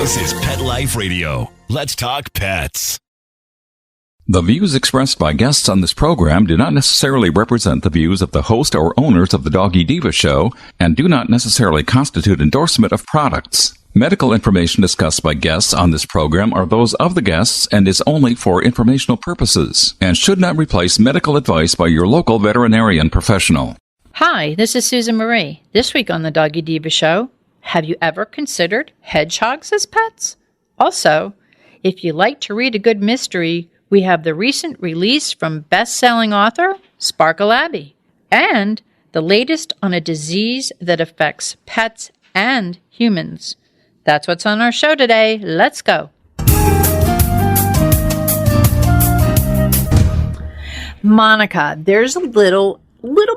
This is Pet Life Radio. Let's talk pets. The views expressed by guests on this program do not necessarily represent the views of the host or owners of the Doggy Diva show and do not necessarily constitute endorsement of products. Medical information discussed by guests on this program are those of the guests and is only for informational purposes and should not replace medical advice by your local veterinarian professional. Hi, this is Susan Marie. This week on the Doggy Diva show, have you ever considered hedgehogs as pets? Also, if you like to read a good mystery, we have the recent release from bestselling author Sparkle Abbey and the latest on a disease that affects pets and humans. That's what's on our show today. Let's go. Monica, there's a little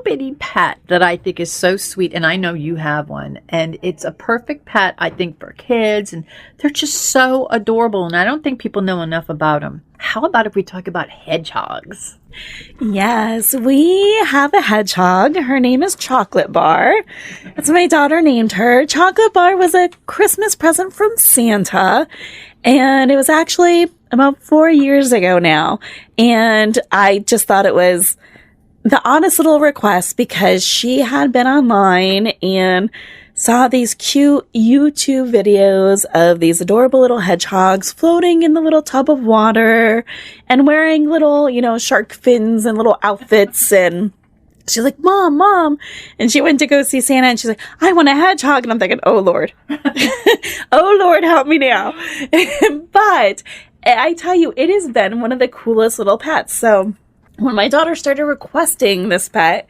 bitty pet that I think is so sweet, and I know you have one, and it's a perfect pet, I think, for kids, and they're just so adorable, and I don't think people know enough about them. How about if we talk about hedgehogs? Yes, we have a hedgehog. Her name is Chocolate Bar. That's what my daughter named her. Chocolate Bar was a Christmas present from Santa, and it was actually about 4 years ago now, and I just thought it was the honest little request because she had been online and saw these cute YouTube videos of these adorable little hedgehogs floating in the little tub of water and wearing little, shark fins and little outfits. And she's like, Mom. And she went to go see Santa and she's like, I want a hedgehog. And I'm thinking, oh, Lord. Oh, Lord, help me now. But I tell you, it has been one of the coolest little pets. So when my daughter started requesting this pet,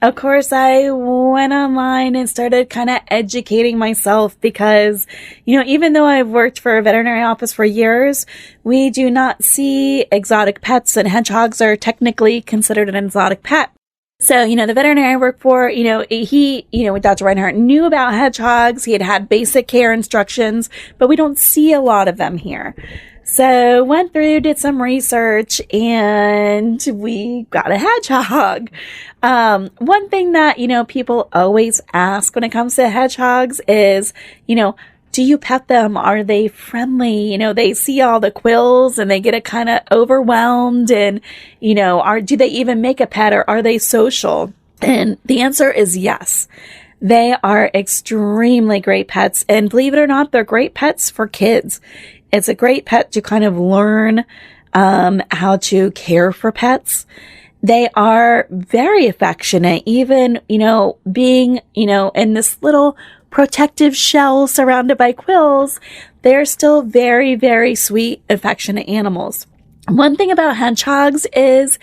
of course, I went online and started kind of educating myself because, even though I've worked for a veterinary office for years, we do not see exotic pets, and hedgehogs are technically considered an exotic pet. So, the veterinarian I work for, Dr. Reinhart knew about hedgehogs. He had basic care instructions, but we don't see a lot of them here. So went through, did some research, and we got a hedgehog. One thing that, people always ask when it comes to hedgehogs is, do you pet them? Are they friendly? They see all the quills and they get kind of overwhelmed and, do they even make a pet or are they social? And the answer is yes. They are extremely great pets. And believe it or not, they're great pets for kids. It's a great pet to kind of learn how to care for pets. They are very affectionate, even, being, in this little protective shell surrounded by quills. They're still very, very sweet, affectionate animals. One thing about hedgehogs is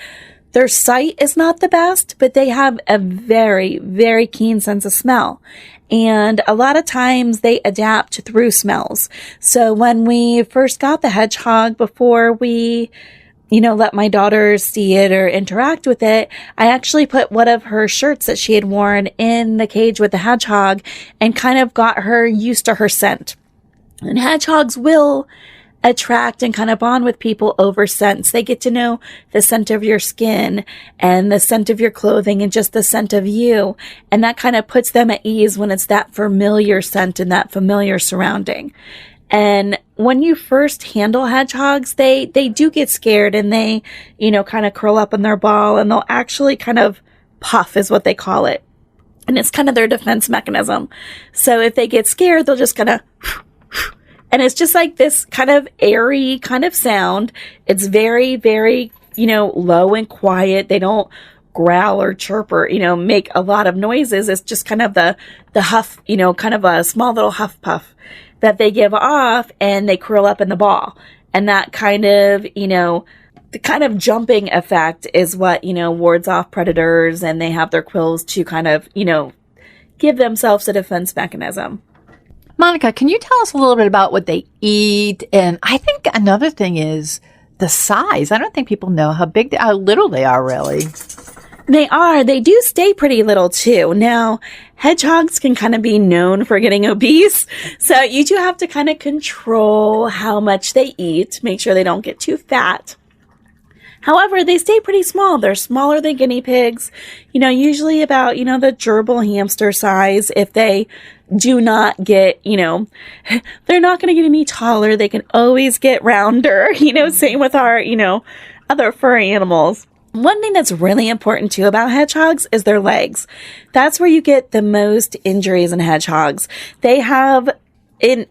their sight is not the best, but they have a very, very keen sense of smell. And a lot of times they adapt through smells. So when we first got the hedgehog, before we, let my daughter see it or interact with it, I actually put one of her shirts that she had worn in the cage with the hedgehog and kind of got her used to her scent. And hedgehogs will attract and kind of bond with people over scents. They get to know the scent of your skin and the scent of your clothing and just the scent of you. And that kind of puts them at ease when it's that familiar scent and that familiar surrounding. And when you first handle hedgehogs, they do get scared and they, kind of curl up in their ball and they'll actually kind of puff is what they call it. And it's kind of their defense mechanism. So if they get scared, they'll just kind of and it's just like this kind of airy kind of sound. It's very, very, low and quiet. They don't growl or chirp or, make a lot of noises. It's just kind of the huff, kind of a small little huff puff that they give off and they curl up in the ball. And that kind of, the kind of jumping effect is what, wards off predators, and they have their quills to kind of, give themselves a defense mechanism. Monica, can you tell us a little bit about what they eat? And I think another thing is the size. I don't think people know how little they are, really. They are. They do stay pretty little, too. Now, hedgehogs can kind of be known for getting obese. So you do have to kind of control how much they eat, make sure they don't get too fat. However, they stay pretty small. They're smaller than guinea pigs, usually about, the gerbil hamster size. If they do not get, they're not going to get any taller. They can always get rounder, same with our, other furry animals. One thing that's really important too about hedgehogs is their legs. That's where you get the most injuries in hedgehogs. They have in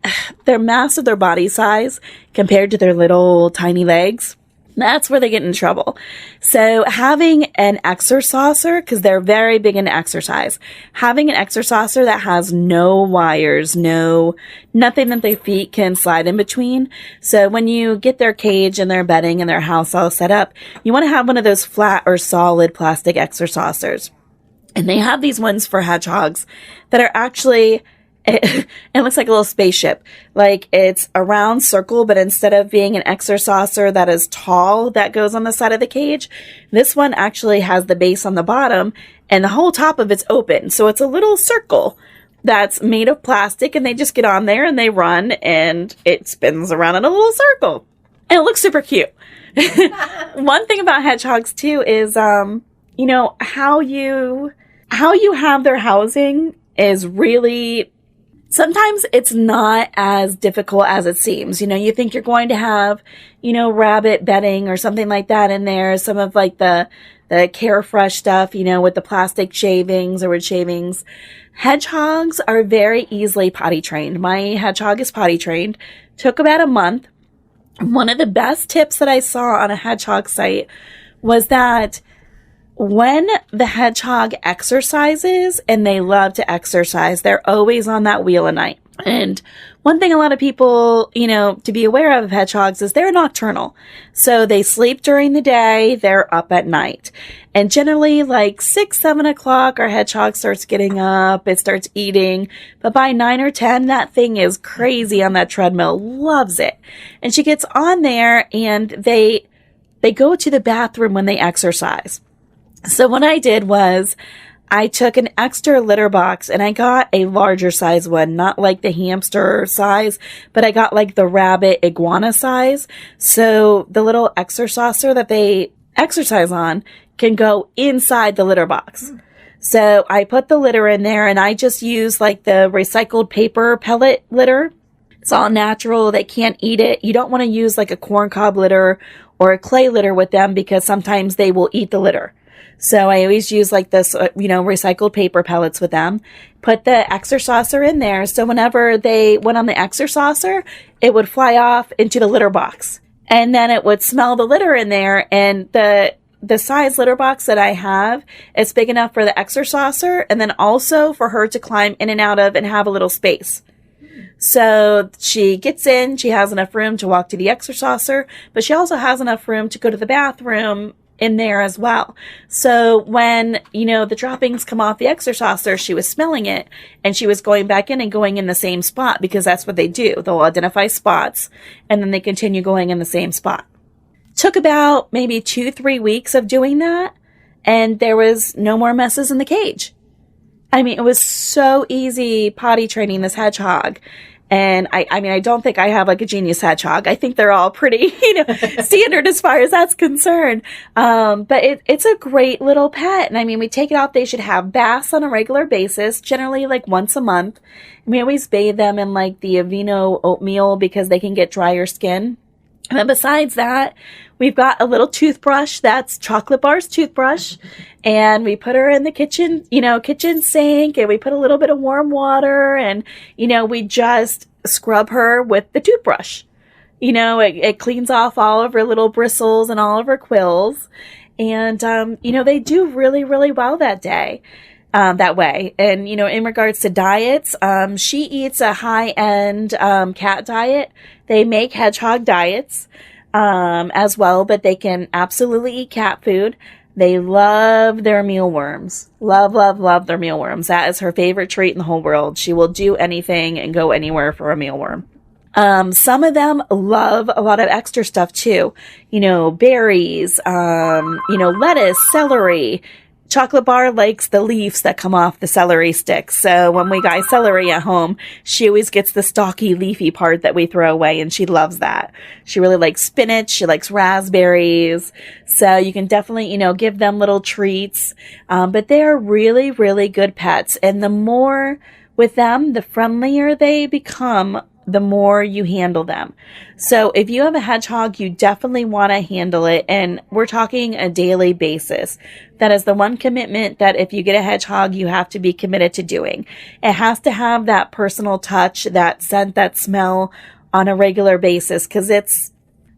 their mass of their body size compared to their little tiny legs. That's where they get in trouble. So having an exerciser, because they're very big into exercise, having an exerciser that has no wires, nothing that their feet can slide in between. So when you get their cage and their bedding and their house all set up, you want to have one of those flat or solid plastic exercisers. And they have these ones for hedgehogs that are actually, it looks like a little spaceship. Like it's a round circle, but instead of being an exerciser that is tall that goes on the side of the cage, this one actually has the base on the bottom and the whole top of it's open. So it's a little circle that's made of plastic, and they just get on there and they run and it spins around in a little circle. And it looks super cute. One thing about hedgehogs too is, how you have their housing is really, sometimes it's not as difficult as it seems. You think you're going to have, rabbit bedding or something like that in there. Some of like the Carefresh stuff, with the plastic shavings or wood shavings. Hedgehogs are very easily potty trained. My hedgehog is potty trained. Took about a month. One of the best tips that I saw on a hedgehog site was that when the hedgehog exercises, and they love to exercise, they're always on that wheel at night. And one thing a lot of people, to be aware of hedgehogs is they're nocturnal. So they sleep during the day, they're up at night. And generally like 6, 7 o'clock, our hedgehog starts getting up, it starts eating. But by 9 or 10, that thing is crazy on that treadmill, loves it. And she gets on there and they go to the bathroom when they exercise. So what I did was I took an extra litter box and I got a larger size one, not like the hamster size, but I got like the rabbit iguana size. So the little exerciser that they exercise on can go inside the litter box. So I put the litter in there and I just use like the recycled paper pellet litter. It's all natural. They can't eat it. You don't want to use like a corn cob litter or a clay litter with them because sometimes they will eat the litter. So I always use like this, recycled paper pellets with them. Put the exerciser in there. So whenever they went on the exerciser, it would fly off into the litter box. And then it would smell the litter in there. And the size litter box that I have is big enough for the exerciser and then also for her to climb in and out of and have a little space. So she gets in, she has enough room to walk to the exerciser, but she also has enough room to go to the bathroom in there as well. So when, the droppings come off the exerciser, she was smelling it and she was going back in and going in the same spot because that's what they do. They'll identify spots and then they continue going in the same spot. Took about maybe 2-3 weeks of doing that and there was no more messes in the cage. I mean, it was so easy potty training this hedgehog. And I don't think I have like a genius hedgehog. I think they're all pretty, standard as far as that's concerned. But it's a great little pet. And we take it out. They should have baths on a regular basis, generally like once a month. And we always bathe them in like the Aveeno oatmeal because they can get drier skin. And then besides that, we've got a little toothbrush. That's Chocolate Bar's toothbrush. And we put her in the kitchen, kitchen sink, and we put a little bit of warm water and, we just scrub her with the toothbrush. It cleans off all of her little bristles and all of her quills. And, they do really, really well that day. That way. And, in regards to diets, she eats a high-end, cat diet. They make hedgehog diets, as well, but they can absolutely eat cat food. They love their mealworms. Love, love, love their mealworms. That is her favorite treat in the whole world. She will do anything and go anywhere for a mealworm. Some of them love a lot of extra stuff too. Berries, lettuce, celery. Chocolate Bar likes the leaves that come off the celery sticks. So when we buy celery at home, she always gets the stalky, leafy part that we throw away, and she loves that. She really likes spinach. She likes raspberries. So you can definitely, give them little treats. But they are really, really good pets. And the more with them, the friendlier they become, the more you handle them. So if you have a hedgehog, you definitely want to handle it. And we're talking a daily basis. That is the one commitment that if you get a hedgehog, you have to be committed to doing. It has to have that personal touch, that scent, that smell on a regular basis, because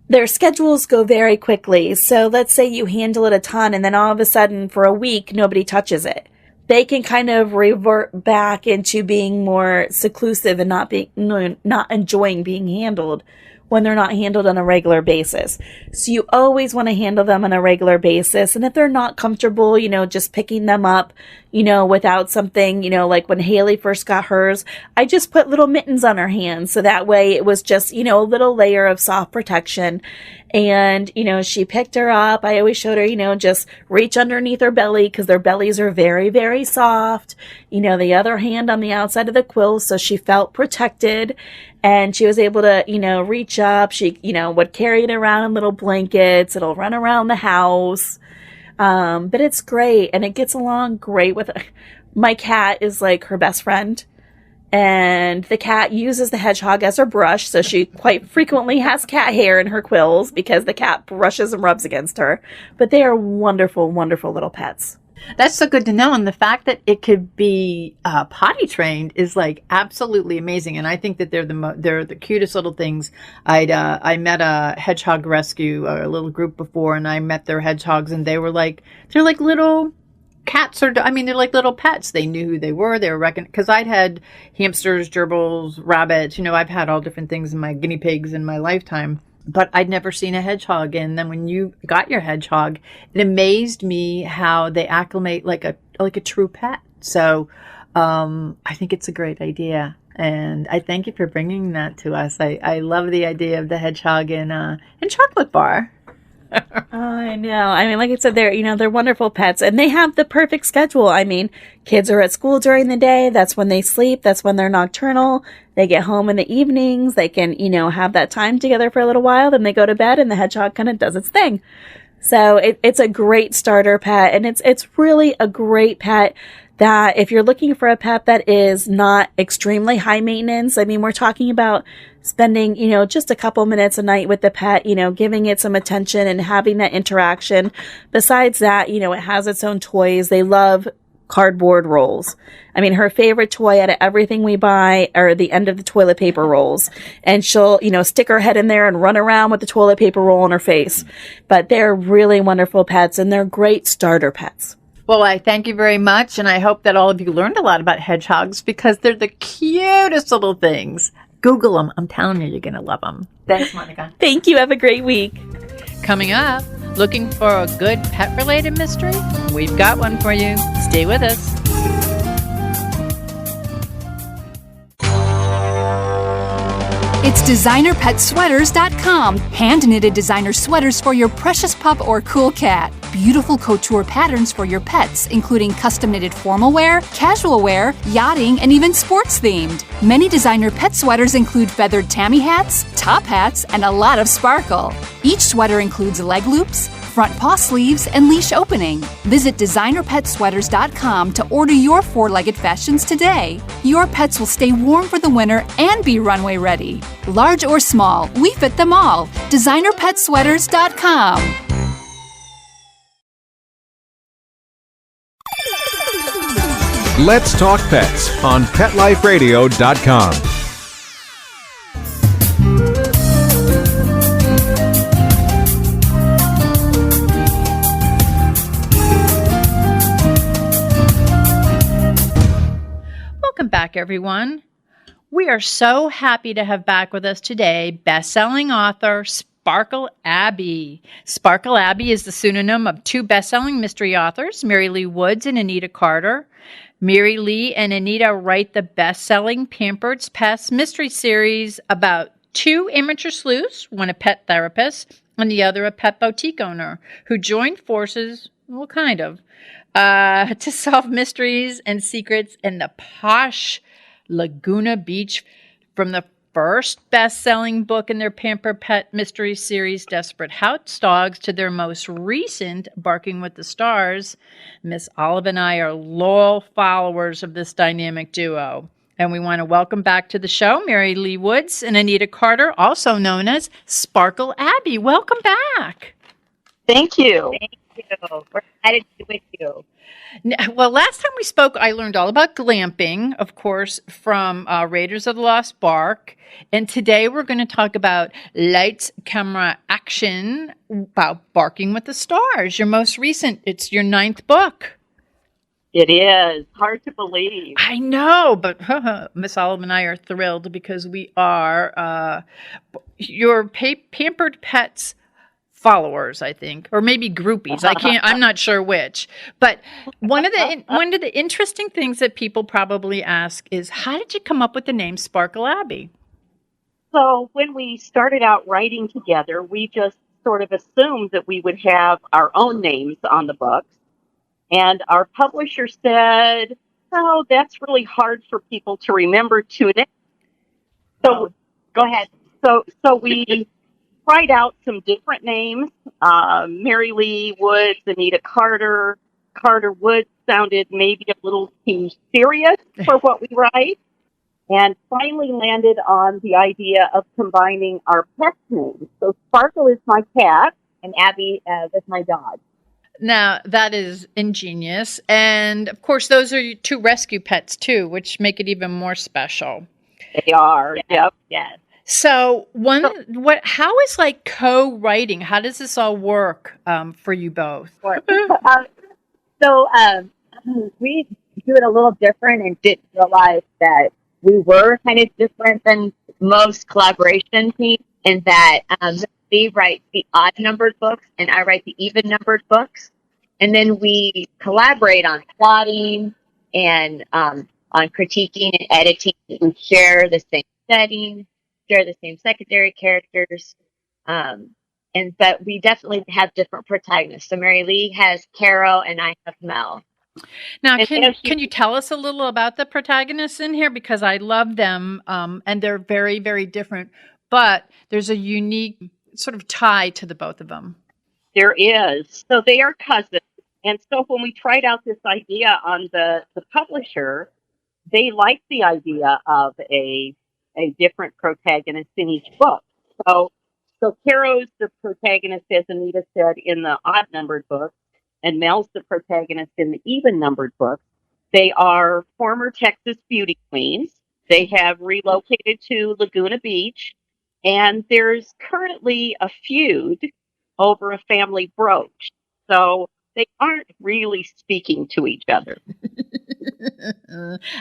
their schedules go very quickly. So let's say you handle it a ton and then all of a sudden for a week, nobody touches it. They can kind of revert back into being more seclusive and not enjoying being handled when they're not handled on a regular basis. So you always want to handle them on a regular basis. And if they're not comfortable, just picking them up, without something, like when Haley first got hers, I just put little mittens on her hands. So that way it was just, a little layer of soft protection. And, she picked her up. I always showed her, just reach underneath her belly because their bellies are very, very soft. The other hand on the outside of the quill. So she felt protected and she was able to, reach up. She, would carry it around in little blankets. It'll run around the house. But it's great. And it gets along great with my cat is like her best friend. And the cat uses the hedgehog as her brush, so she quite frequently has cat hair in her quills because the cat brushes and rubs against her. But they are wonderful, wonderful little pets. That's so good to know. And the fact that it could be potty trained is like absolutely amazing. And I think that they're the cutest little things. I met a hedgehog rescue, a little group before, and I met their hedgehogs, and they're like little cats they're like little pets. They knew who they were. They were because I'd had hamsters, gerbils, rabbits. I've had all different things in my guinea pigs in my lifetime, but I'd never seen a hedgehog. And then when you got your hedgehog, it amazed me how they acclimate like a true pet. So I think it's a great idea. And I thank you for bringing that to us. I love the idea of the hedgehog and Chocolate Bar. Oh, I know. Like I said, they're wonderful pets and they have the perfect schedule. Kids are at school during the day. That's when they sleep. That's when they're nocturnal. They get home in the evenings. They can, have that time together for a little while. Then they go to bed and the hedgehog kind of does its thing. So it's a great starter pet and it's really a great pet that if you're looking for a pet that is not extremely high maintenance, we're talking about spending, just a couple minutes a night with the pet, giving it some attention and having that interaction. Besides that, it has its own toys. They love cardboard rolls. Her favorite toy out of everything we buy are the end of the toilet paper rolls. And she'll, stick her head in there and run around with the toilet paper roll on her face. But they're really wonderful pets and they're great starter pets. Well, I thank you very much, and I hope that all of you learned a lot about hedgehogs because they're the cutest little things. Google them. I'm telling you, you're going to love them. Thanks, Monica. Thank you. Have a great week. Coming up, looking for a good pet-related mystery? We've got one for you. Stay with us. It's designerpetsweaters.com. Hand-knitted designer sweaters for your precious pup or cool cat. Beautiful couture patterns for your pets, including custom-knitted formal wear, casual wear, yachting, and even sports-themed. Many designer pet sweaters include feathered tammy hats, top hats, and a lot of sparkle. Each sweater includes leg loops, front paw sleeves, and leash opening. Visit designerpetsweaters.com to order your four-legged fashions today. Your pets will stay warm for the winter and be runway ready. Large or small, we fit them all. designerpetsweaters.com. Let's Talk Pets on PetLifeRadio.com. Welcome back, everyone. We are so happy to have back with us today best-selling author Sparkle Abbey. Sparkle Abbey is the pseudonym of two best-selling mystery authors, Mary Lee Woods and Anita Carter. Mary Lee and Anita write the best-selling Pampered Pets Mystery Series about two amateur sleuths, one a pet therapist and the other a pet boutique owner, who joined forces, to solve mysteries and secrets in the posh Laguna Beach, from the first best-selling book in their Pampered Pet Mystery Series, Desperate House Dogs, to their most recent, Barking with the Stars. Miss Olive and I are loyal followers of this dynamic duo. And we want to welcome back to the show Mary Lee Woods and Anita Carter, also known as Sparkle Abbey. Welcome back. Thank you. Thank you. We're excited to be with you. Well, last time we spoke, I learned all about glamping, of course, from Raiders of the Lost Ark. And today we're going to talk about lights, camera, action, about Barking with the Stars. Your most recent, it's your 9th book. It is. Hard to believe. I know, but Miss Olive and I are thrilled because we are your Pampered Pets followers, I think, or maybe groupies. I'm not sure which. But one of the interesting things that people probably ask is, how did you come up with the name Sparkle Abbey? So when we started out writing together, we just sort of assumed that we would have our own names on the books. And our publisher said, "Oh, that's really hard for people to remember two names." So go ahead. So we tried out some different names. Mary Lee Woods, Anita Carter. Carter Woods sounded maybe a little too serious for what we write. And finally landed on the idea of combining our pet names. So Sparkle is my cat, and Abbey is my dog. Now, that is ingenious. And, of course, those are your 2 rescue pets, too, which make it even more special. They are. Yep. Yes. So how is like co-writing? How does this all work for you both? We do it a little different and didn't realize that we were kind of different than most collaboration teams in that Steve writes the odd numbered books and I write the even numbered books. And then we collaborate on plotting and on critiquing and editing. We share the same setting, share the same secondary characters, but we definitely have different protagonists. So Mary Lee has Caro, and I have Mel. Now, can you tell us a little about the protagonists in here? Because I love them, and they're very, very different, but there's a unique sort of tie to the both of them. There is. So they are cousins. And so when we tried out this idea on the publisher, they liked the idea of a different protagonist in each book. So Caro's the protagonist, as Anita said, in the odd-numbered book, and Mel's the protagonist in the even-numbered book. They are former Texas beauty queens. They have relocated to Laguna Beach, and there's currently a feud over a family brooch. So they aren't really speaking to each other.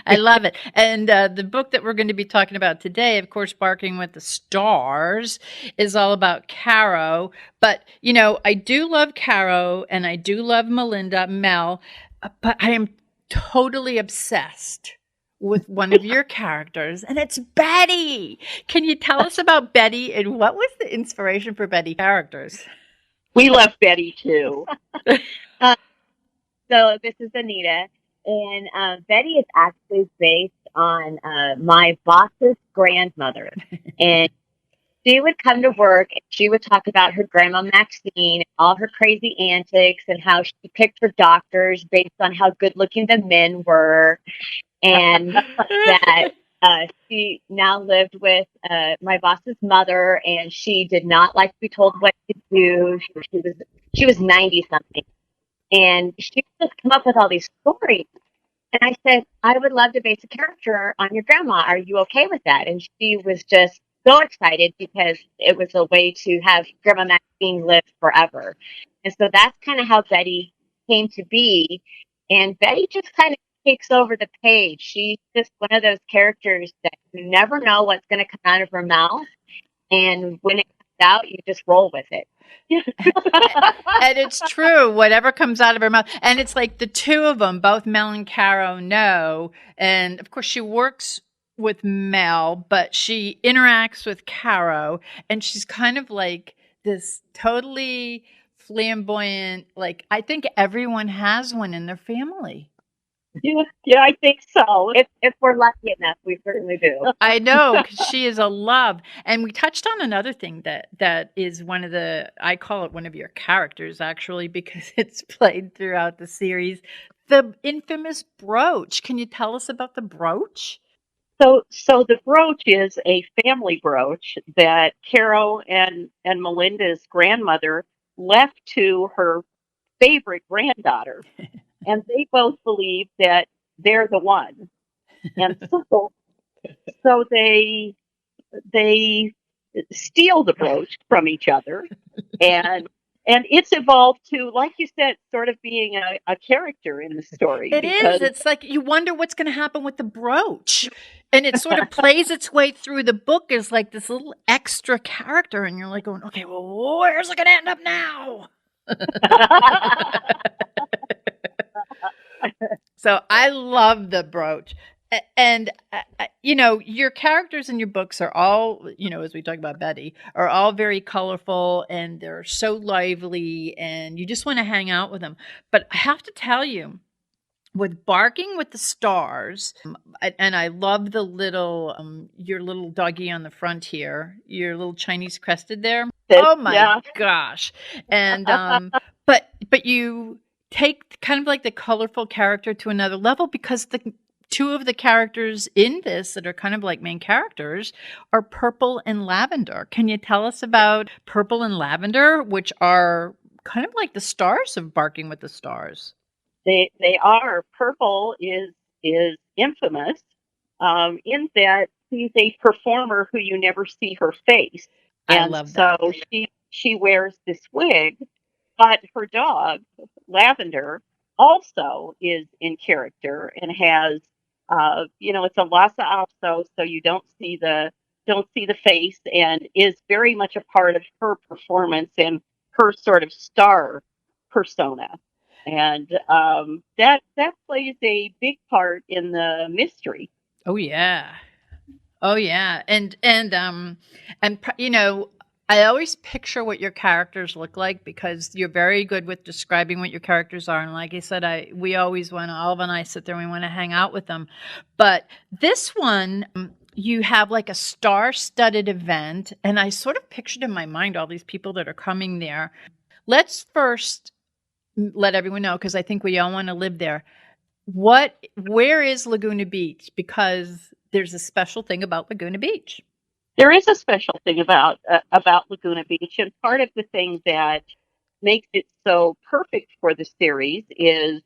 I love it. And the book that we're going to be talking about today, of course, Barking with the Stars, is all about Caro. But, I do love Caro and I do love Mel, but I am totally obsessed with one of your characters, and it's Betty. Can you tell us about Betty and what was the inspiration for Betty characters? We love Betty, too. So this is Anita. And Betty is actually based on my boss's grandmother. And she would come to work and she would talk about her grandma Maxine, all her crazy antics, and how she picked her doctors based on how good looking the men were. And that she now lived with my boss's mother, and she did not like to be told what to do. She was 90 something. And she would just come up with all these stories. And I said, I would love to base a character on your grandma. Are you okay with that? And she was just so excited because it was a way to have Grandma Maxine live forever. And so that's kind of how Betty came to be. And Betty just kind of takes over the page. She's just one of those characters that you never know what's going to come out of her mouth. And when it comes out, you just roll with it. And it's true, whatever comes out of her mouth. And it's like the two of them, both Mel and Caro, know. And of course, she works with Mel, but she interacts with Caro. And she's kind of like this totally flamboyant, like I think everyone has one in their family. Yeah, I think so. If we're lucky enough, we certainly do. I know, because she is a love. And we touched on another thing that is one of I call it one of your characters, actually, because it's played throughout the series. The infamous brooch. Can you tell us about the brooch? So the brooch is a family brooch that Carol and Melinda's grandmother left to her favorite granddaughter, and they both believe that they're the one, and so they steal the brooch from each other, and it's evolved to, like you said, sort of being a character in the story. It because is. It's like you wonder what's going to happen with the brooch. And it sort of plays its way through the book as like this little extra character. And you're like going, okay, well, where's it going to end up now? So I love the brooch. And, your characters in your books are all, as we talk about Betty, are all very colorful and they're so lively and you just want to hang out with them. But I have to tell you, with Barking with the Stars, and I love the little, your little doggy on the front here, your little Chinese crested there. Oh my gosh. And, but you take kind of like the colorful character to another level, because the two of the characters in this that are kind of like main characters are Purple and Lavender. Can you tell us about Purple and Lavender, which are kind of like the stars of Barking with the Stars? They are. Purple is infamous in that she's a performer who you never see her face. And I love that. So she wears this wig, but her dog, Lavender, also is in character and has, it's a Lhasa Apso, so you don't see the face, and is very much a part of her performance and her sort of star persona. And that plays a big part in the mystery. Oh yeah, and I always picture what your characters look like, because you're very good with describing what your characters are. And like I said, we always want to, Olive and I sit there and we want to hang out with them. But this one, you have like a star-studded event, and I sort of pictured in my mind all these people that are coming there. Let's first let everyone know, because I think we all want to live there. Where is Laguna Beach? Because there's a special thing about Laguna Beach. There is a special thing about Laguna Beach, and part of the thing that makes it so perfect for the series is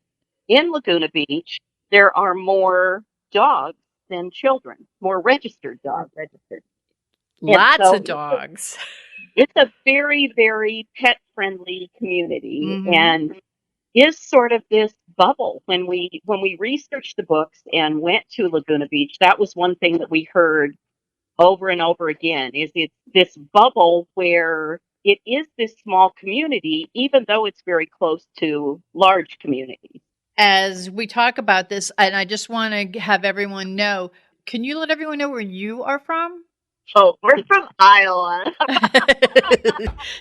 in Laguna Beach there are more dogs than children, more registered dogs. Lots of dogs. It's a very, very pet-friendly community, and is sort of this bubble. When we researched the books and went to Laguna Beach, that was one thing that we heard over and over again, is it's this bubble where it is this small community, even though it's very close to large communities. As we talk about this, and I just want to have everyone know, can you let everyone know where you are from? Oh, we're from Iowa.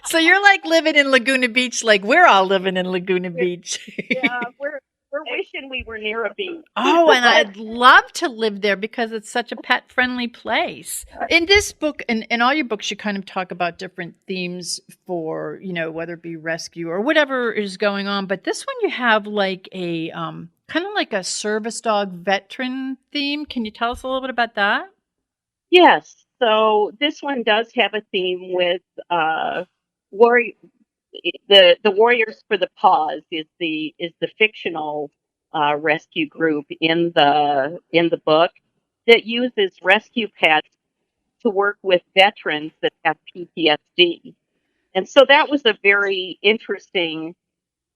So you're like living in Laguna Beach, like we're all living in Laguna Beach. Yeah, we're wishing we were near a beach. Oh, and I'd love to live there because it's such a pet-friendly place. In this book, and in all your books, you kind of talk about different themes for, whether it be rescue or whatever is going on. But this one, you have like a kind of like a service dog veteran theme. Can you tell us a little bit about that? Yes. So this one does have a theme with warrior. The Warriors for the Paws is the fictional rescue group in the book that uses rescue pets to work with veterans that have PTSD, and so that was a very interesting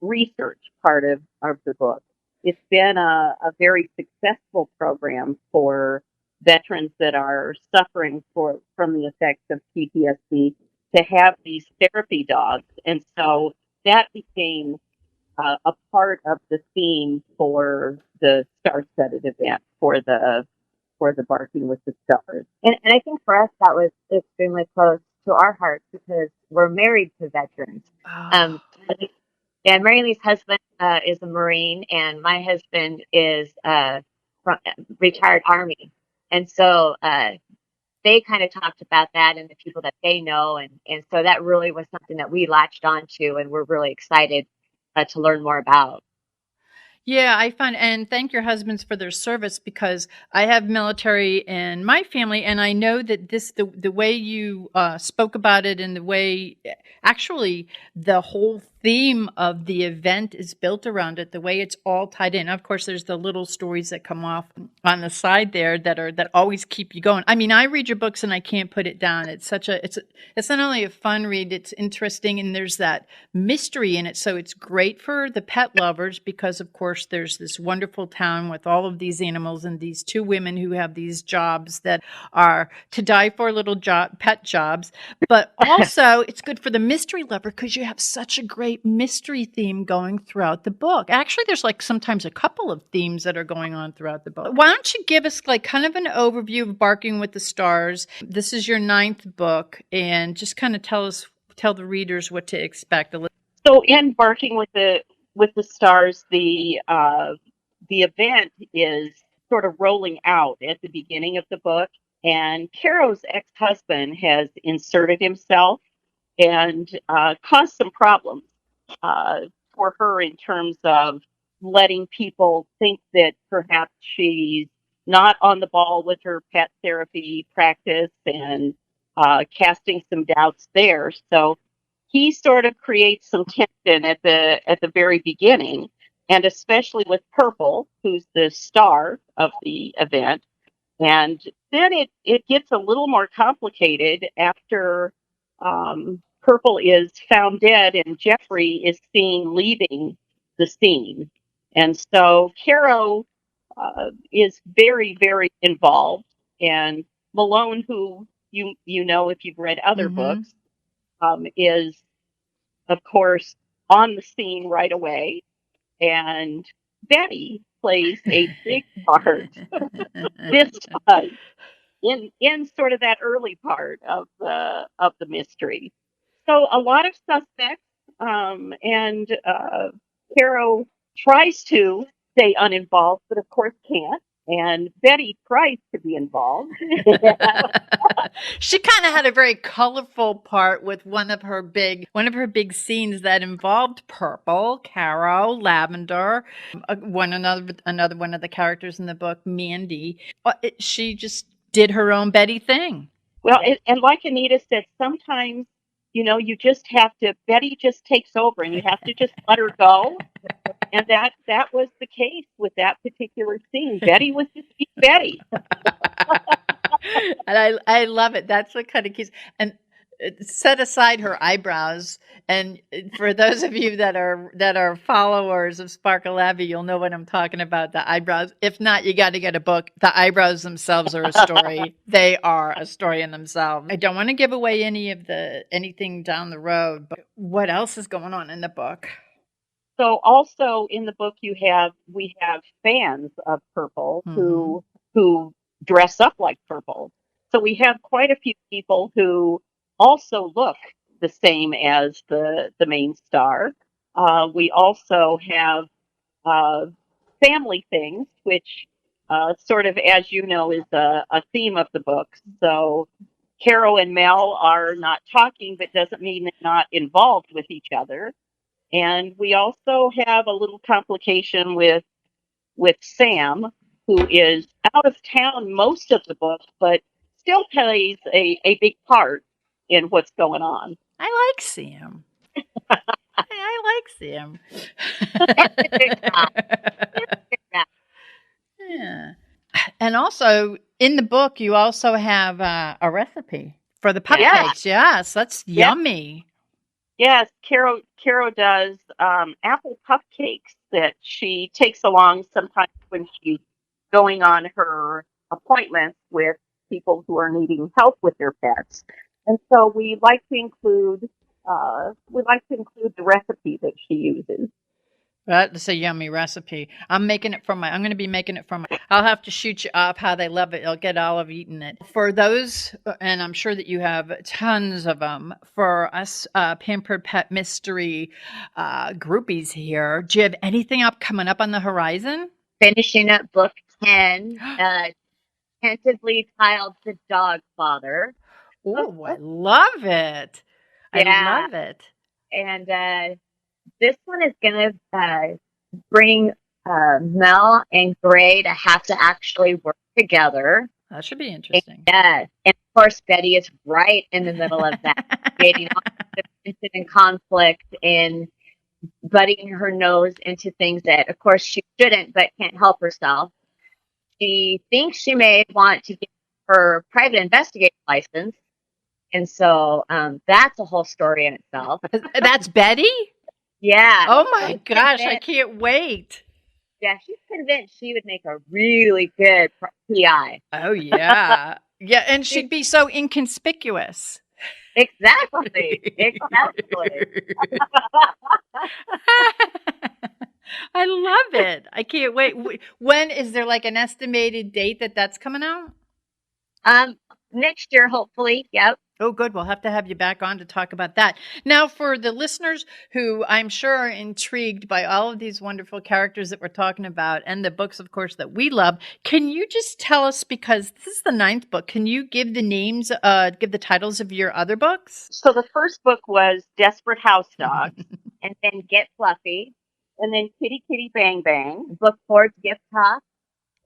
research part of the book. It's been a very successful program for veterans that are suffering from the effects of PTSD to have these therapy dogs. And so that became a part of the theme for the star-studded event for the Barking with the Stars. And I think for us that was extremely close to our hearts because we're married to veterans. And Mary Lee's husband is a Marine, and my husband is from retired Army. And so they kind of talked about that and the people that they know. And so that really was something that we latched onto and we're really excited to learn more about. Yeah, I find, and thank your husbands for their service, because I have military in my family, and I know that the way you spoke about it, and the way, actually, the whole theme of the event is built around it, the way it's all tied in. Of course, there's the little stories that come off on the side there that always keep you going. I mean, I read your books and I can't put it down. It's it's not only a fun read, it's interesting, and there's that mystery in it. So it's great for the pet lovers because, of course, there's this wonderful town with all of these animals and these two women who have these jobs that are to die for, little pet jobs. But also, it's good for the mystery lover because you have such a great mystery theme going throughout the book. Actually, there's like sometimes a couple of themes that are going on throughout the book. Why don't you give us like kind of an overview of Barking with the Stars? This is your 9th book, and just kind of tell the readers what to expect. So in Barking with the Stars, the event is sort of rolling out at the beginning of the book, and Caro's ex-husband has inserted himself and caused some problems for her in terms of letting people think that perhaps she's not on the ball with her pet therapy practice, and casting some doubts there. So he sort of creates some tension at the very beginning, and especially with Purple, who's the star of the event. And then it gets a little more complicated after Purple is found dead and Jeffrey is seen leaving the scene. And so Caro is very, very involved. And Malone, who you know if you've read other books, is, of course, on the scene right away. And Betty plays a big part this time in sort of that early part of the mystery. So a lot of suspects, and Caro tries to stay uninvolved, but of course can't. And Betty tries to be involved. She kind of had a very colorful part with one of her big scenes that involved Purple, Caro, Lavender, another one of the characters in the book, Mandy. She just did her own Betty thing. Well, and like Anita said, sometimes, you just have to, Betty just takes over and you have to just let her go. And that was the case with that particular scene. Betty was just Betty. And I love it. That's what kind of keeps, and set aside her eyebrows. And for those of you that are followers of Sparkle Abbey, you'll know what I'm talking about, the eyebrows. If not, you got to get a book. The eyebrows themselves are a story. They are a story in themselves. I don't want to give away anything down the road, but what else is going on in the book? So also in the book we have fans of Purple who dress up like Purple. So we have quite a few people who also look the same as the main star. We also have family things, which sort of, as you know, is a theme of the book. So Caro and Mel are not talking, but doesn't mean they're not involved with each other. And we also have a little complication with Sam, who is out of town most of the book, but still plays a big part in what's going on. I like Sam. I like Sam. Yeah. And also, in the book, you also have a recipe for the cupcakes. Yes, that's yummy. Yes, Caro does apple cupcakes that she takes along sometimes when she's going on her appointments with people who are needing help with their pets. And so we like to include the recipe that she uses. That's a yummy recipe. I'm going to be making it for my, I'll have to shoot you off how they love it. I'll get Olive eating it. For those, and I'm sure that you have tons of them, for us Pampered Pet Mystery groupies here, do you have anything coming up on the horizon? Finishing up book 10, tentatively titled The Dog Father. Oh, I love it. I love it. And this one is going to bring Mel and Gray to have to actually work together. That should be interesting. Yes. And of course, Betty is right in the middle of that, creating all kinds of tension and conflict and butting her nose into things that, of course, she shouldn't, but can't help herself. She thinks she may want to get her private investigator license. And so that's a whole story in itself. That's Betty? Yeah. Oh my gosh, I can't wait. Yeah, she's convinced she would make a really good PI. Oh, yeah. Yeah, and she'd be so inconspicuous. Exactly. Exactly. I love it. I can't wait. When is there like an estimated date that's coming out? Next year, hopefully. Yep. Oh, good. We'll have to have you back on to talk about that. Now, for the listeners who I'm sure are intrigued by all of these wonderful characters that we're talking about and the books, of course, that we love, can you just tell us, because this is the 9th book, can you give the names, give the titles of your other books? So the first book was Desperate House Dogs, And then Get Fluffy. and then Kitty Kitty Bang Bang, Book 4's Gift Talk.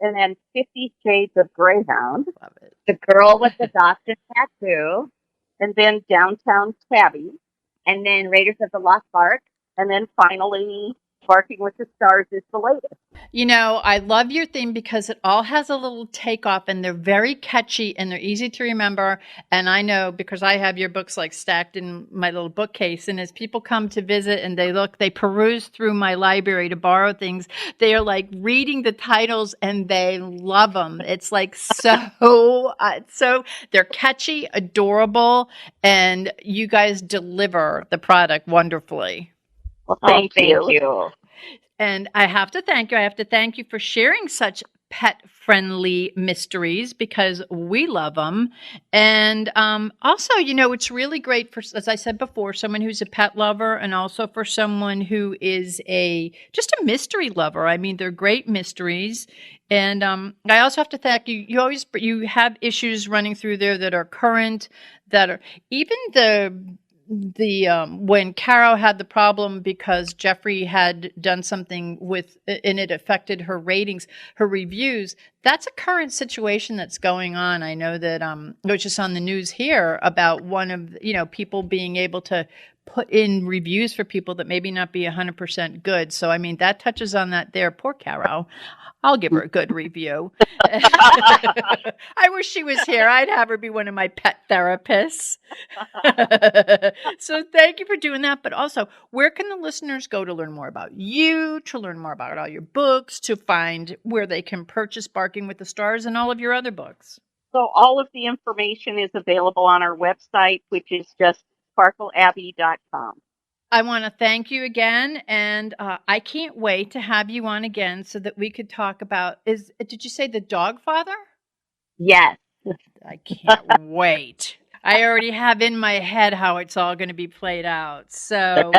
and then 50 Shades of Greyhound. Love it. The Girl with the Dachshund Tattoo. And then Downtown Tabby. And then Raiders of the Lost Ark. And then finally, Barking with the Stars is the latest. You know, I love your theme because it all has a little takeoff and they're very catchy and they're easy to remember. And I know because I have your books like stacked in my little bookcase. And as people come to visit and they peruse through my library to borrow things, they are like reading the titles and they love them. It's like so they're catchy, adorable, and you guys deliver the product wonderfully. Well, thank you. And I have to thank you. I have to thank you for sharing such pet-friendly mysteries because we love them. And also, you know, it's really great for, as I said before, someone who's a pet lover and also for someone who is just a mystery lover. I mean, they're great mysteries. And I also have to thank you. You have issues running through there that are current, that are even the when Caro had the problem because Jeffrey had done something and it affected her ratings, her reviews. That's a current situation that's going on. I know that it was just on the news here about one of people being able to put in reviews for people that maybe not be 100% good. So I mean that touches on that there. Poor Caro. I'll give her a good review. I wish she was here. I'd have her be one of my pet therapists. So thank you for doing that. But also, where can the listeners go to learn more about you, to learn more about all your books, to find where they can purchase Barking with the Stars and all of your other books? So all of the information is available on our website, which is just sparkleabbey.com. I want to thank you again, and I can't wait to have you on again so that we could talk about, did you say the dog father? Yes. I can't wait. I already have in my head how it's all going to be played out. So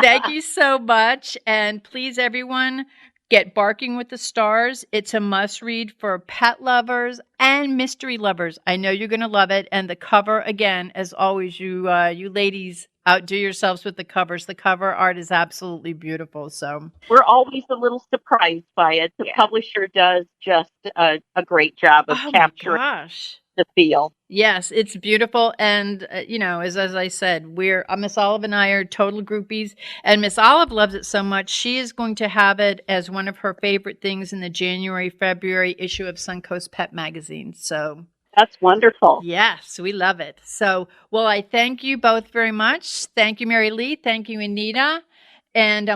thank you so much, and please, everyone, get Barking with the Stars. It's a must-read for pet lovers and mystery lovers. I know you're going to love it, and the cover, again, as always, you ladies, outdo yourselves with the covers. The cover art is absolutely beautiful. So we're always a little surprised by it. The publisher does just a great job of capturing the feel. Yes, it's beautiful. And, as I said, Miss Olive and I are total groupies. And Miss Olive loves it so much, she is going to have it as one of her favorite things in the January-February issue of Suncoast Pet Magazine. So that's wonderful. Yes, we love it. So, well, I thank you both very much. Thank you, Mary Lee. Thank you, Anita. And,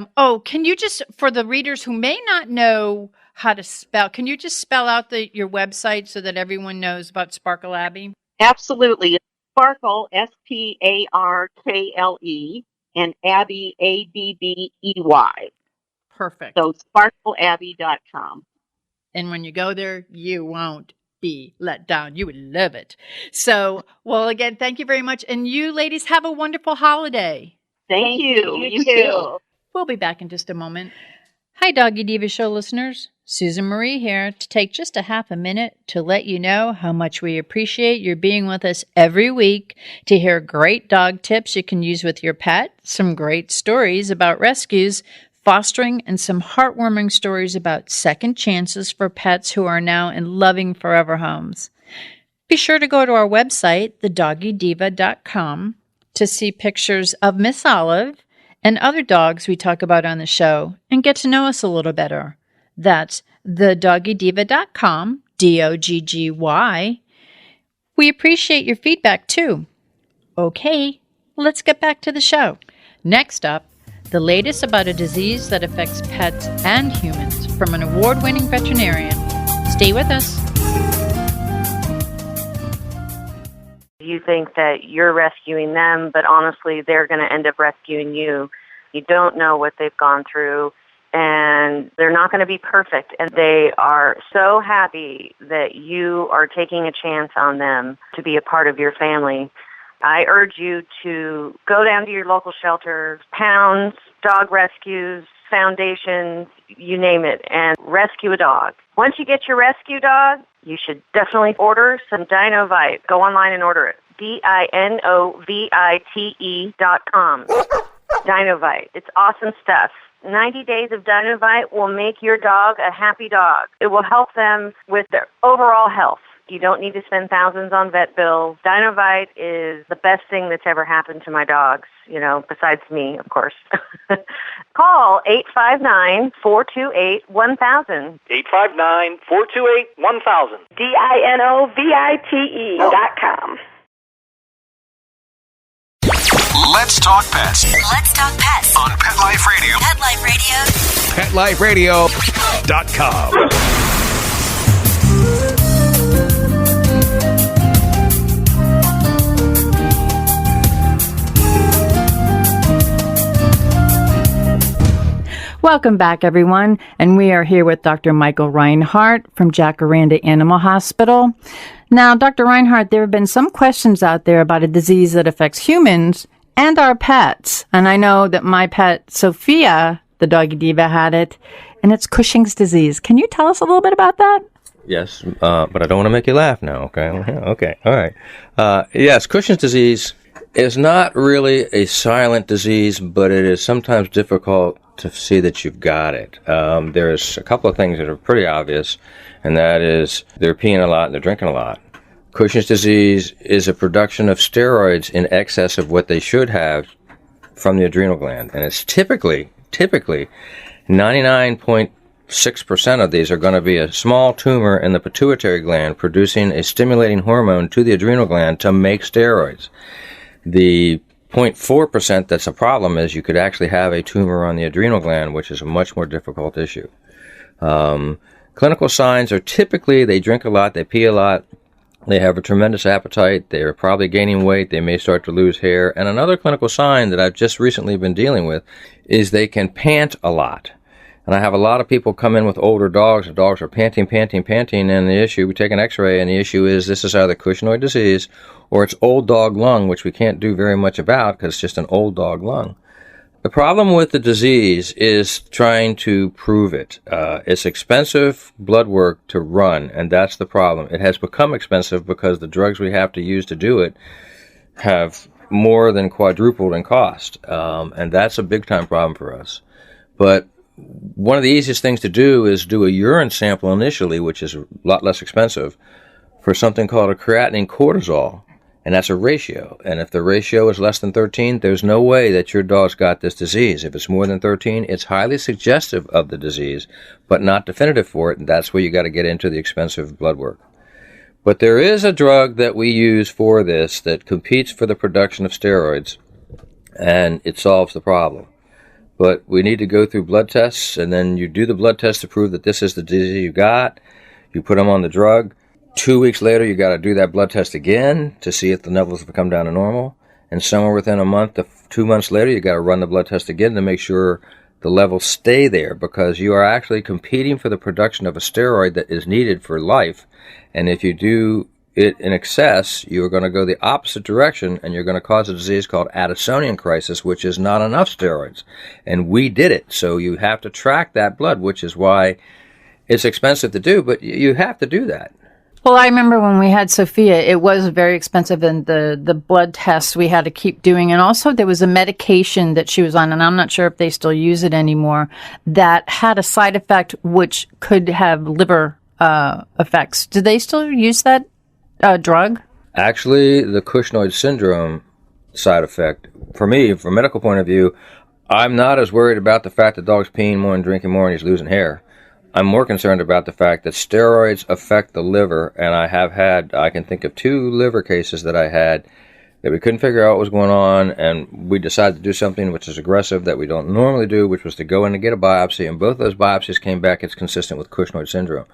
can you just, for the readers who may not know how to spell, can you just spell out your website so that everyone knows about Sparkle Abbey? Absolutely. Sparkle, Sparkle, and Abbey, Abbey. Perfect. So sparkleabbey.com. And when you go there, you won't be let down. You would love it. So, well, again, thank you very much. And you ladies have a wonderful holiday. Thank you. You too. We'll be back in just a moment. Hi, Doggy Diva Show listeners. Susan Marie here to take just a half a minute to let you know how much we appreciate your being with us every week to hear great dog tips you can use with your pet, some great stories about rescues, fostering, and some heartwarming stories about second chances for pets who are now in loving forever homes. Be sure to go to our website, thedoggydiva.com, to see pictures of Miss Olive and other dogs we talk about on the show and get to know us a little better. That's thedoggydiva.com, DOGGY. We appreciate your feedback too. Okay, let's get back to the show. Next up, the latest about a disease that affects pets and humans from an award-winning veterinarian. Stay with us. You think that you're rescuing them, but honestly, they're going to end up rescuing you. You don't know what they've gone through, and they're not going to be perfect. And they are so happy that you are taking a chance on them to be a part of your family. I urge you to go down to your local shelters, pounds, dog rescues, foundations, you name it, and rescue a dog. Once you get your rescue dog, you should definitely order some Dinovite. Go online and order it. DINOVITE.com. Dinovite. It's awesome stuff. 90 days of Dinovite will make your dog a happy dog. It will help them with their overall health. You don't need to spend thousands on vet bills. Dinovite is the best thing that's ever happened to my dogs, besides me, of course. Call 859-428-1000. 859-428-1000. DINOVITE.com. Let's talk pets. Let's talk pets On Pet Life Radio. Pet Life PetLifeRadio.com. Radio. Welcome back, everyone, and we are here with Dr. Michael Reinhart from Jacaranda Animal Hospital. Now, Dr. Reinhart, there have been some questions out there about a disease that affects humans and our pets, and I know that my pet, Sophia, the Doggy Diva, had it, and it's Cushing's disease. Can you tell us a little bit about that? Yes, but I don't want to make you laugh now, okay? Okay, all right. Yes, Cushing's disease is not really a silent disease, but it is sometimes difficult to see that you've got it. There's a couple of things that are pretty obvious, and that is they're peeing a lot and they're drinking a lot. Cushing's disease is a production of steroids in excess of what they should have from the adrenal gland, and it's typically 99.6% of these are going to be a small tumor in the pituitary gland producing a stimulating hormone to the adrenal gland to make steroids. The 0.4% that's a problem is you could actually have a tumor on the adrenal gland, which is a much more difficult issue. Clinical signs are typically they drink a lot, they pee a lot, they have a tremendous appetite, they're probably gaining weight, they may start to lose hair. And another clinical sign that I've just recently been dealing with is they can pant a lot. And I have a lot of people come in with older dogs. The dogs are panting, and the issue, we take an x-ray, and the issue is this is either Cushingoid disease or it's old dog lung, which we can't do very much about because it's just an old dog lung. The problem with the disease is trying to prove it. It's expensive blood work to run, and that's the problem. It has become expensive because the drugs we have to use to do it have more than quadrupled in cost, and that's a big-time problem for us. But one of the easiest things to do is do a urine sample initially, which is a lot less expensive, for something called a creatinine cortisol, and that's a ratio. And if the ratio is less than 13, there's no way that your dog's got this disease. If it's more than 13, it's highly suggestive of the disease, but not definitive for it, and that's where you got to get into the expensive blood work. But there is a drug that we use for this that competes for the production of steroids, and it solves the problem. But we need to go through blood tests, and then you do the blood test to prove that this is the disease you got. You put them on the drug. 2 weeks later, you got to do that blood test again to see if the levels have come down to normal. And somewhere within a month to 2 months later, you got to run the blood test again to make sure the levels stay there because you are actually competing for the production of a steroid that is needed for life. And if you do it in excess, you are going to go the opposite direction, and you're going to cause a disease called Addisonian crisis, which is not enough steroids. And we did it. So you have to track that blood, which is why it's expensive to do, but you have to do that. Well, I remember when we had Sophia, it was very expensive, and the blood tests we had to keep doing. And also there was a medication that she was on, and I'm not sure if they still use it anymore, that had a side effect which could have liver effects. Do they still use that drug? Actually, the Cushing syndrome side effect, for me, from a medical point of view, I'm not as worried about the fact that the dog's peeing more and drinking more and he's losing hair. I'm more concerned about the fact that steroids affect the liver, and I can think of 2 liver cases that I had that we couldn't figure out what was going on, and we decided to do something which is aggressive that we don't normally do, which was to go in and get a biopsy, and both those biopsies came back as consistent with Cushing syndrome.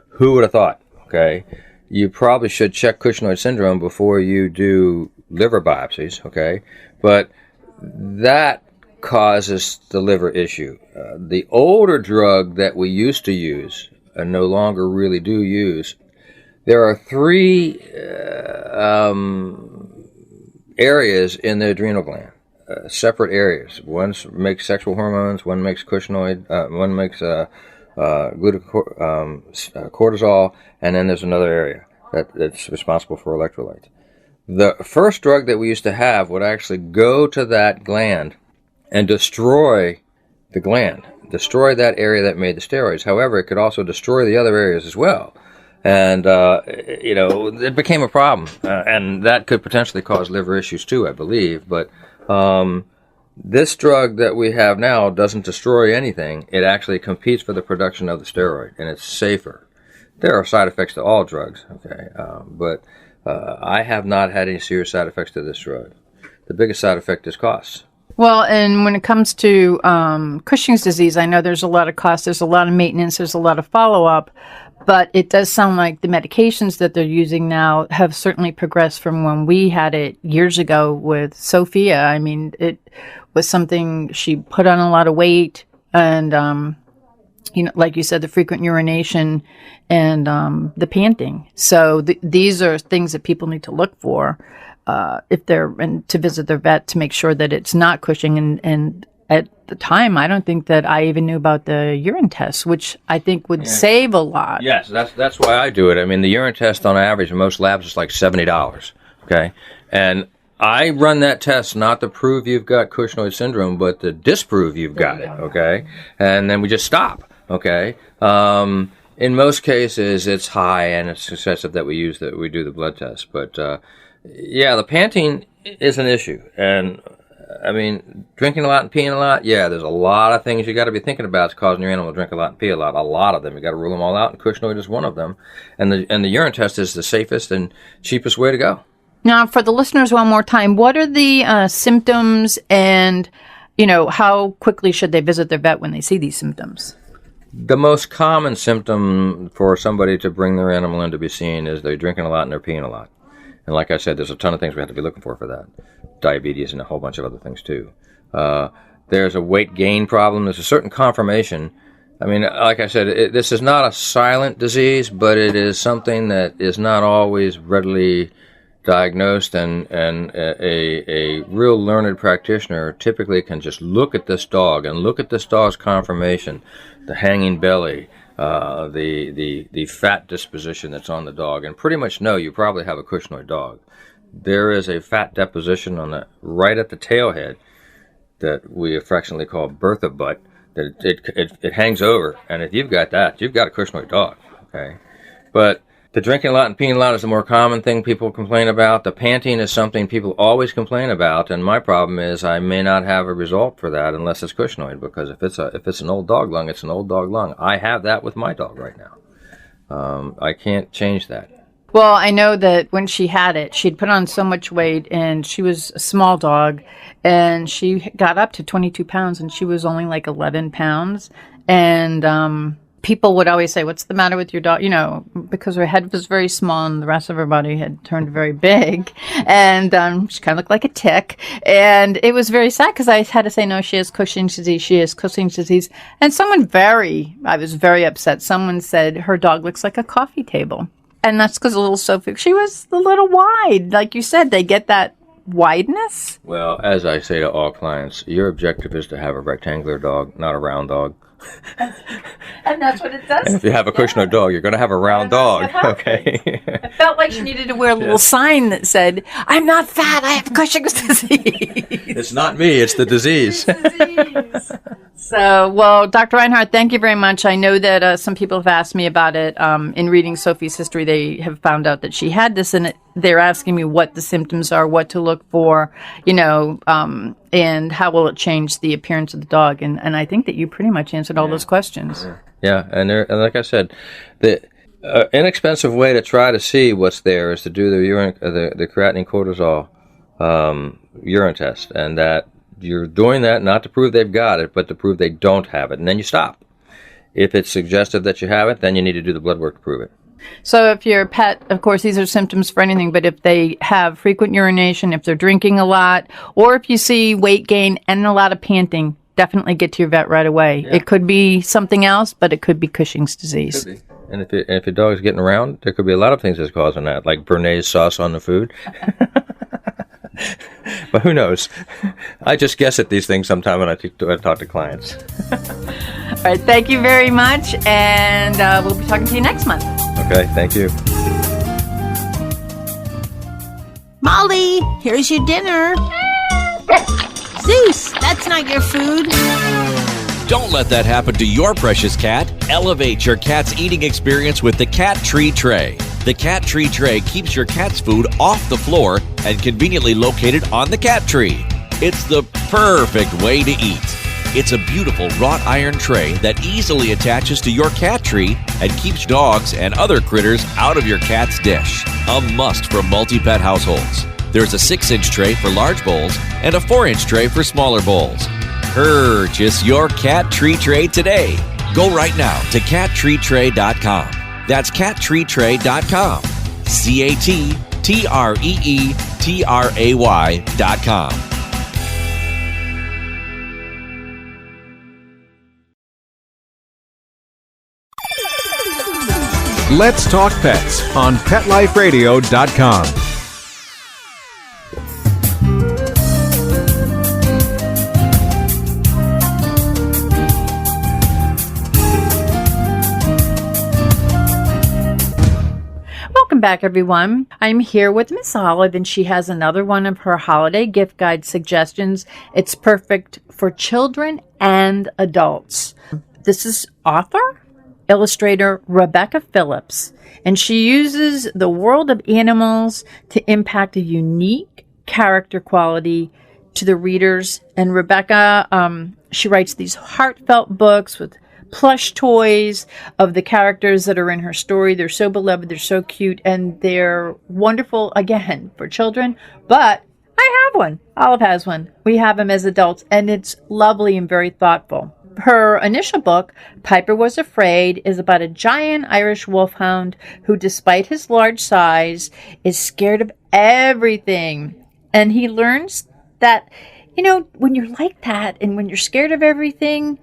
Who would have thought? Okay, you probably should check Cushing syndrome before you do liver biopsies, okay? But that causes the liver issue. The older drug that we used to use and no longer really do use, there are 3 areas in the adrenal gland, separate areas. One makes sexual hormones, one makes one makes cortisol, and then there's another area that's responsible for electrolytes. The first drug that we used to have would actually go to that gland and destroy the gland, destroy that area that made the steroids. However, it could also destroy the other areas as well. And, it became a problem. And that could potentially cause liver issues too, I believe. But this drug that we have now doesn't destroy anything. It actually competes for the production of the steroid, and it's safer. There are side effects to all drugs, okay? But I have not had any serious side effects to this drug. The biggest side effect is cost. Well, and when it comes to Cushing's disease, I know there's a lot of cost, there's a lot of maintenance, there's a lot of follow-up, but it does sound like the medications that they're using now have certainly progressed from when we had it years ago with Sophia. I mean, it was something, she put on a lot of weight, and, like you said, the frequent urination and the panting. So these are things that people need to look for. If they're to visit their vet to make sure that it's not Cushing. And at the time, I don't think that I even knew about the urine test, which I think would save a lot. Yes, that's why I do it. I mean, the urine test on average in most labs is like $70. Okay, and I run that test not to prove you've got Cushing syndrome, but to disprove you've got it. Okay, and then we just stop. Okay. In most cases, it's high and it's excessive that we do the blood test, but. The panting is an issue. And, I mean, drinking a lot and peeing a lot, there's a lot of things you got to be thinking about. It's causing your animal to drink a lot and pee a lot of them. You got to rule them all out, and Cushing is one of them. And the urine test is the safest and cheapest way to go. Now, for the listeners, one more time, what are the symptoms, and, how quickly should they visit their vet when they see these symptoms? The most common symptom for somebody to bring their animal in to be seen is they're drinking a lot and they're peeing a lot. And like I said, there's a ton of things we have to be looking for that. Diabetes and a whole bunch of other things too. There's a weight gain problem. There's a certain conformation. I mean, like I said, this is not a silent disease, but it is something that is not always readily diagnosed. And a real learned practitioner typically can just look at this dog and look at this dog's conformation, the hanging belly, the fat disposition that's on the dog, and pretty much know you probably have a Cushing dog. There is a fat deposition on right at the tail head that we affectionately call Bertha butt, that it hangs over, and if you've got that, you've got a Cushing dog, okay? But the drinking a lot and peeing a lot is the more common thing people complain about. The panting is something people always complain about, and my problem is I may not have a result for that unless it's Cushing, because if it's an old dog lung, it's an old dog lung. I have that with my dog right now. I can't change that. Well, I know that when she had it, she'd put on so much weight, and she was a small dog, and she got up to 22 pounds, and she was only like 11 pounds. And people would always say, "What's the matter with your dog?" Because her head was very small and the rest of her body had turned very big. And she kind of looked like a tick. And it was very sad because I had to say, no, she has Cushing disease. She has Cushing disease. And I was very upset. Someone said her dog looks like a coffee table. And that's because little Sophie, she was a little wide. Like you said, they get that wideness. Well, as I say to all clients, your objective is to have a rectangular dog, not a round dog. And that's what it does. And if you have a Kushner dog, you're going to have a round dog. Okay. I felt like she needed to wear a little sign that said, "I'm not fat, I have Cushing's disease." It's not me, it's the disease. So, well, Dr. Reinhart, thank you very much. I know that some people have asked me about it. In reading Sophie's history, they have found out that she had this, and they're asking me what the symptoms are, what to look for, and how will it change the appearance of the dog. And I think that you pretty much answered all those questions. Yeah, and like I said, the inexpensive way to try to see what's there is to do the creatinine cortisol urine test, and that you're doing that not to prove they've got it, but to prove they don't have it, and then you stop. If it's suggestive that you have it, then you need to do the blood work to prove it. So if your pet, of course, these are symptoms for anything, but if they have frequent urination, if they're drinking a lot, or if you see weight gain and a lot of panting, definitely get to your vet right away. Yeah. It could be something else, but it could be Cushing's disease. Could be. And if your dog is getting around, there could be a lot of things that's causing that, like Bernaise sauce on the food. But who knows? I just guess at these things sometime when I talk to clients. All right, thank you very much, and we'll be talking to you next month. Okay, thank you. Molly, here's your dinner. Zeus, that's not your food. Don't let that happen to your precious cat. Elevate your cat's eating experience with the Cat Tree Tray. The Cat Tree Tray keeps your cat's food off the floor and conveniently located on the cat tree. It's the perfect way to eat. It's a beautiful wrought iron tray that easily attaches to your cat tree and keeps dogs and other critters out of your cat's dish. A must for multi-pet households. There's a 6-inch tray for large bowls and a 4-inch tray for smaller bowls. Purchase your Cat Tree Tray today. Go right now to cattreetray.com. That's cattreetray.com. cattreetray.com. Let's Talk Pets on PetLifeRadio.com. Welcome back, everyone. I'm here with Miss Olive, and she has another one of her holiday gift guide suggestions. It's perfect for children and adults. This is author, illustrator Rebekah Philips, and she uses the world of animals to impact a unique character quality to the readers. And Rebekah, she writes these heartfelt books with plush toys of the characters that are in her story. They're so beloved, they're so cute, and they're wonderful, again, for children. But I have one. Olive has one. We have them as adults, and it's lovely and very thoughtful. Her initial book, Piper Was Afraid, is about a giant Irish wolfhound who, despite his large size, is scared of everything. And he learns that, when you're like that and when you're scared of everything,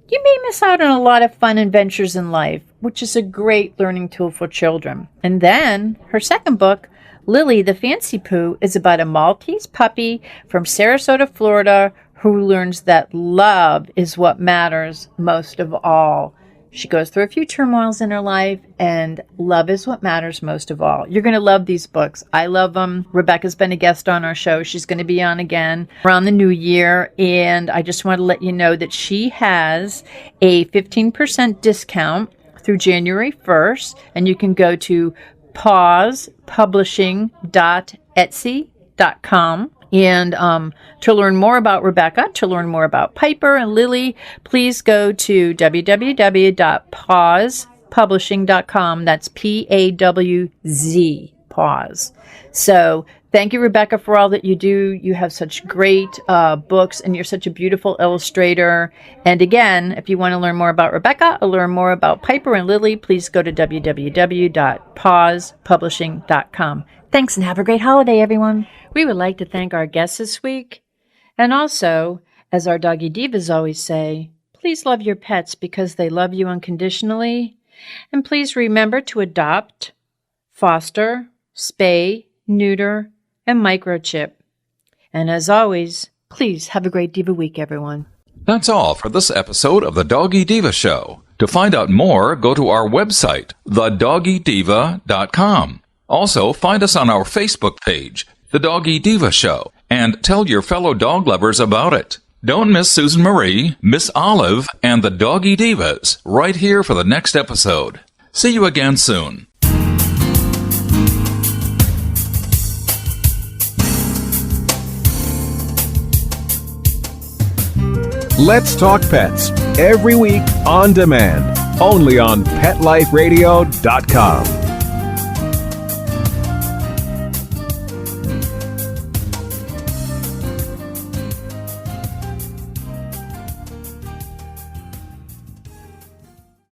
you may miss out on a lot of fun adventures in life, which is a great learning tool for children. And then her second book, Lily the Fancipoo, is about a Maltese puppy from Sarasota, Florida, who learns that love is what matters most of all. She goes through a few turmoils in her life, and love is what matters most of all. You're going to love these books. I love them. Rebekah's been a guest on our show. She's going to be on again around the new year, and I just want to let you know that she has a 15% discount through January 1st, and you can go to pawspublishing.etsy.com. And to learn more about Rebekah, to learn more about Piper and Lily, please go to www.pawspublishing.com. That's PAWZ, paws. So thank you, Rebekah, for all that you do. You have such great books, and you're such a beautiful illustrator. And again, if you want to learn more about Rebekah or learn more about Piper and Lily, please go to www.pawspublishing.com. Thanks, and have a great holiday, everyone. We would like to thank our guests this week. And also, as our Doggy Divas always say, please love your pets because they love you unconditionally. And please remember to adopt, foster, spay, neuter, and microchip. And as always, please have a great Diva week, everyone. That's all for this episode of the Doggy Diva Show. To find out more, go to our website, thedoggydiva.com. Also, find us on our Facebook page, The Doggy Diva Show, and tell your fellow dog lovers about it. Don't miss Susan Marie, Miss Olive, and the Doggy Divas right here for the next episode. See you again soon. Let's Talk Pets, every week on demand, only on PetLifeRadio.com.